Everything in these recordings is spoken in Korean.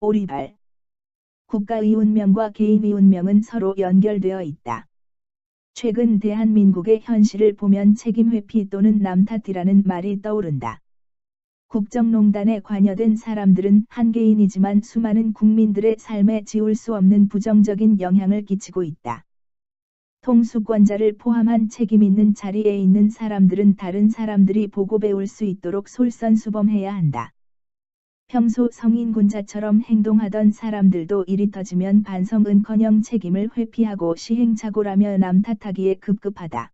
오리발. 국가의 운명과 개인의 운명은 서로 연결되어 있다. 최근 대한민국의 현실을 보면 책임 회피 또는 남 탓이라는 말이 떠오른다. 국정농단에 관여된 사람들은 한 개인이지만 수많은 국민들의 삶에 지울 수 없는 부정적인 영향을 끼치고 있다. 통수권자를 포함한 책임 있는 자리에 있는 사람들은 다른 사람들이 보고 배울 수 있도록 솔선수범해야 한다. 평소 성인군자처럼 행동하던 사람들도 일이 터지면 반성은커녕 책임을 회피하고 시행착오라며 남 탓하기에 급급하다.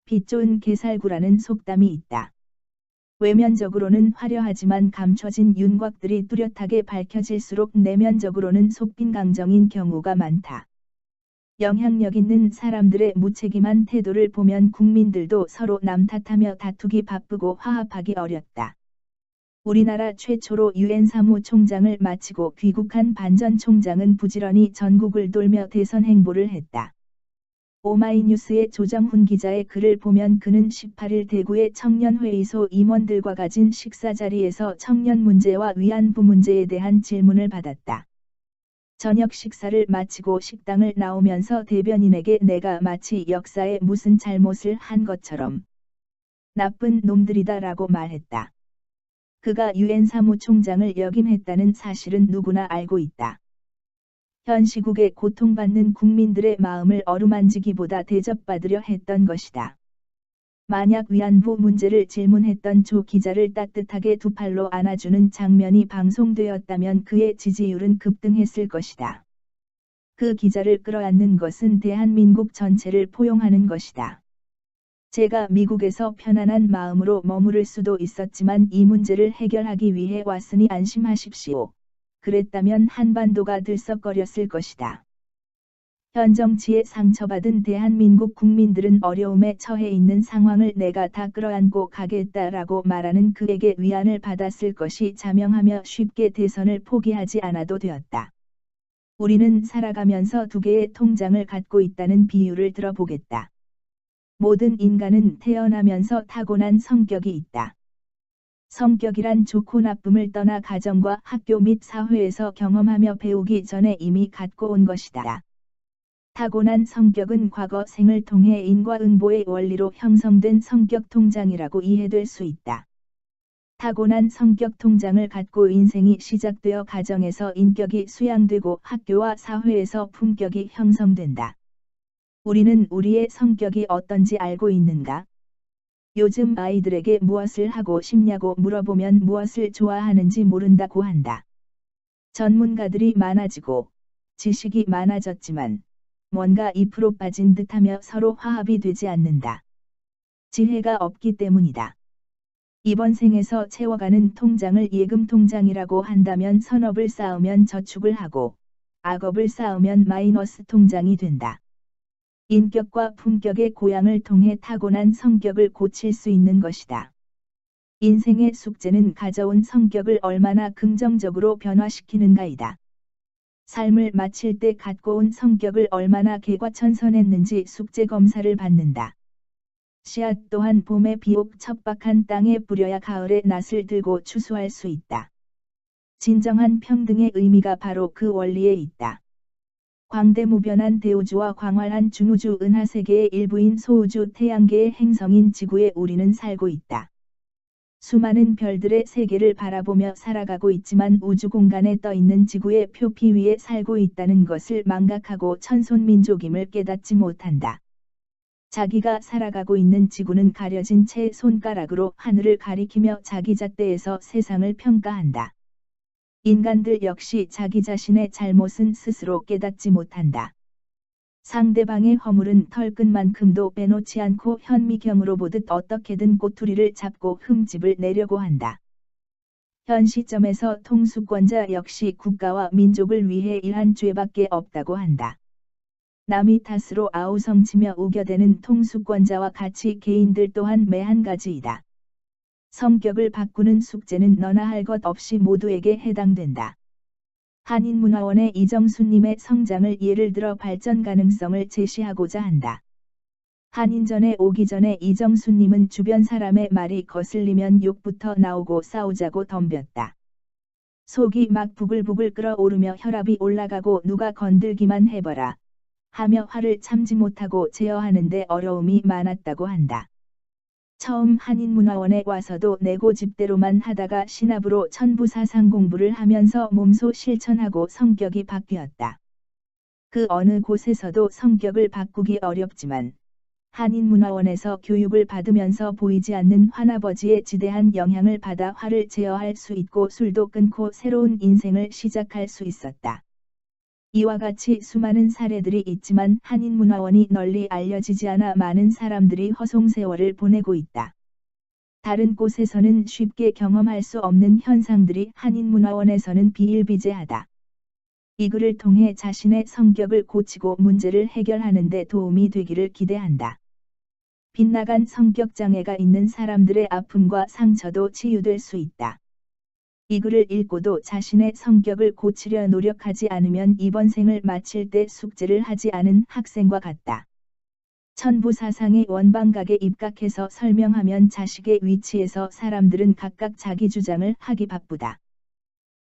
빚 좋은 개살구라는 속담이 있다. 외면적으로는 화려하지만 감춰진 윤곽들이 뚜렷하게 밝혀질수록 내면적으로는 속빈강정인 경우가 많다. 영향력 있는 사람들의 무책임한 태도를 보면 국민들도 서로 남 탓하며 다투기 바쁘고 화합하기 어렵다. 우리나라 최초로 유엔 사무총장을 마치고 귀국한 반 전 총장은 부지런히 전국을 돌며 대선 행보를 했다. 오마이뉴스의 조정훈 기자의 글을 보면 그는 18일 대구의 청년회의소 임원들과 가진 식사 자리에서 청년 문제와 위안부 문제에 대한 질문을 받았다. 저녁 식사를 마치고 식당을 나오면서 대변인에게 내가 마치 역사에 무슨 잘못을 한 것처럼 나쁜 놈들이다라고 말했다. 그가 유엔 사무총장을 역임했다는 사실은 누구나 알고 있다. 현 시국에 고통받는 국민들의 마음을 어루만지기보다 대접받으려 했던 것이다. 만약 위안부 문제를 질문했던 조 기자를 따뜻하게 두 팔로 안아주는 장면이 방송되었다면 그의 지지율은 급등했을 것이다. 그 기자를 끌어안는 것은 대한민국 전체를 포용하는 것이다. 제가 미국에서 편안한 마음으로 머무를 수도 있었지만 이 문제를 해결하기 위해 왔으니 안심하십시오. 그랬다면 한반도가 들썩거렸을 것이다. 현 정치에 상처받은 대한민국 국민들은 어려움에 처해 있는 상황을 내가 다 끌어안고 가겠다라고 말하는 그에게 위안을 받았을 것이 자명하며 쉽게 대선을 포기하지 않아도 되었다. 우리는 살아가면서 두 개의 통장을 갖고 있다는 비유를 들어보겠다. 모든 인간은 태어나면서 타고난 성격이 있다. 성격이란 좋고 나쁨을 떠나 가정과 학교 및 사회에서 경험하며 배우기 전에 이미 갖고 온 것이다. 타고난 성격은 과거 생을 통해 인과응보의 원리로 형성된 성격 통장이라고 이해될 수 있다. 타고난 성격 통장을 갖고 인생이 시작되어 가정에서 인격이 수양되고 학교와 사회에서 품격이 형성된다. 우리는 우리의 성격이 어떤지 알고 있는가? 요즘 아이들에게 무엇을 하고 싶냐고 물어보면 무엇을 좋아하는지 모른다고 한다. 전문가들이 많아지고 지식이 많아졌지만 뭔가 잎으로 빠진 듯하며 서로 화합이 되지 않는다. 지혜가 없기 때문이다. 이번 생에서 채워가는 통장을 예금 통장이라고 한다면 선업을 쌓으면 저축을 하고 악업을 쌓으면 마이너스 통장이 된다. 인격과 품격의 고양을 통해 타고난 성격을 고칠 수 있는 것이다. 인생의 숙제는 가져온 성격을 얼마나 긍정적으로 변화시키는가이다. 삶을 마칠 때 갖고 온 성격을 얼마나 개과천선했는지 숙제 검사를 받는다. 씨앗 또한 봄에 비옥 척박한 땅에 뿌려야 가을에 낫을 들고 추수할 수 있다. 진정한 평등의 의미가 바로 그 원리에 있다. 광대무변한 대우주와 광활한 중우주 은하세계의 일부인 소우주 태양계의 행성인 지구에 우리는 살고 있다. 수많은 별들의 세계를 바라보며 살아가고 있지만 우주 공간에 떠있는 지구의 표피 위에 살고 있다는 것을 망각하고 천손민족임을 깨닫지 못한다. 자기가 살아가고 있는 지구는 가려진 채 손가락으로 하늘을 가리키며 자기 잣대에서 세상을 평가한다. 인간들 역시 자기 자신의 잘못은 스스로 깨닫지 못한다. 상대방의 허물은 털끝만큼도 빼놓지 않고 현미경으로 보듯 어떻게든 꼬투리를 잡고 흠집을 내려고 한다. 현 시점에서 통수권자 역시 국가와 민족을 위해 일한 죄밖에 없다고 한다. 남의 탓으로 아우성치며 우겨대는 통수권자와 같이 개인들 또한 매한 가지이다. 성격을 바꾸는 숙제는 너나 할 것 없이 모두에게 해당된다. 한인문화원의 이정수님의 성장을 예를 들어 발전 가능성을 제시하고자 한다. 한인전에 오기 전에 이정수님은 주변 사람의 말이 거슬리면 욕부터 나오고 싸우자고 덤볐다. 속이 막 부글부글 끓어오르며 혈압이 올라가고 누가 건들기만 해봐라 하며 화를 참지 못하고 제어하는데 어려움이 많았다고 한다. 처음 한인문화원에 와서도 내고집대로만 하다가 신압으로 천부사상 공부를 하면서 몸소 실천하고 성격이 바뀌었다. 그 어느 곳에서도 성격을 바꾸기 어렵지만 한인문화원에서 교육을 받으면서 보이지 않는 환아버지의 지대한 영향을 받아 화를 제어할 수 있고 술도 끊고 새로운 인생을 시작할 수 있었다. 이와 같이 수많은 사례들이 있지만 한인문화원이 널리 알려지지 않아 많은 사람들이 허송세월을 보내고 있다. 다른 곳에서는 쉽게 경험할 수 없는 현상들이 한인문화원에서는 비일비재하다. 이 글을 통해 자신의 성격을 고치고 문제를 해결하는 데 도움이 되기를 기대한다. 빗나간 성격장애가 있는 사람들의 아픔과 상처도 치유될 수 있다. 이 글을 읽고도 자신의 성격을 고치려 노력하지 않으면 이번 생을 마칠 때 숙제를 하지 않은 학생과 같다. 천부사상의 원방각에 입각해서 설명하면 자식의 위치에서 사람들은 각각 자기 주장을 하기 바쁘다.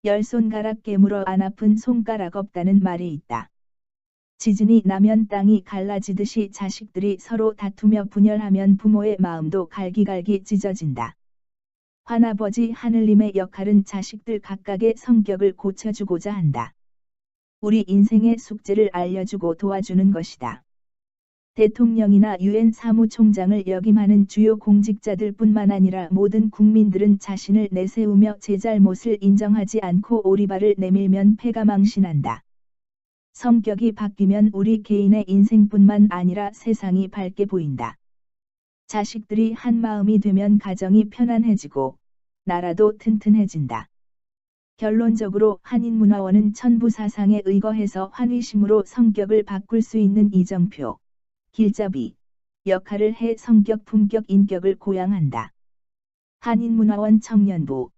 열 손가락 깨물어 안 아픈 손가락 없다는 말이 있다. 지진이 나면 땅이 갈라지듯이 자식들이 서로 다투며 분열하면 부모의 마음도 갈기갈기 찢어진다. 환아버지 하늘님의 역할은 자식들 각각의 성격을 고쳐주고자 한다. 우리 인생의 숙제를 알려주고 도와주는 것이다. 대통령이나 유엔 사무총장을 역임하는 주요 공직자들 뿐만 아니라 모든 국민들은 자신을 내세우며 제 잘못을 인정하지 않고 오리발을 내밀면 패가 망신한다. 성격이 바뀌면 우리 개인의 인생뿐만 아니라 세상이 밝게 보인다. 자식들이 한 마음이 되면 가정이 편안해지고 나라도 튼튼해진다. 결론적으로 한인문화원은 천부사상에 의거해서 환희심으로 성격을 바꿀 수 있는 이정표, 길잡이 역할을 해 성격, 품격, 인격을 고양한다. 한인문화원 청년부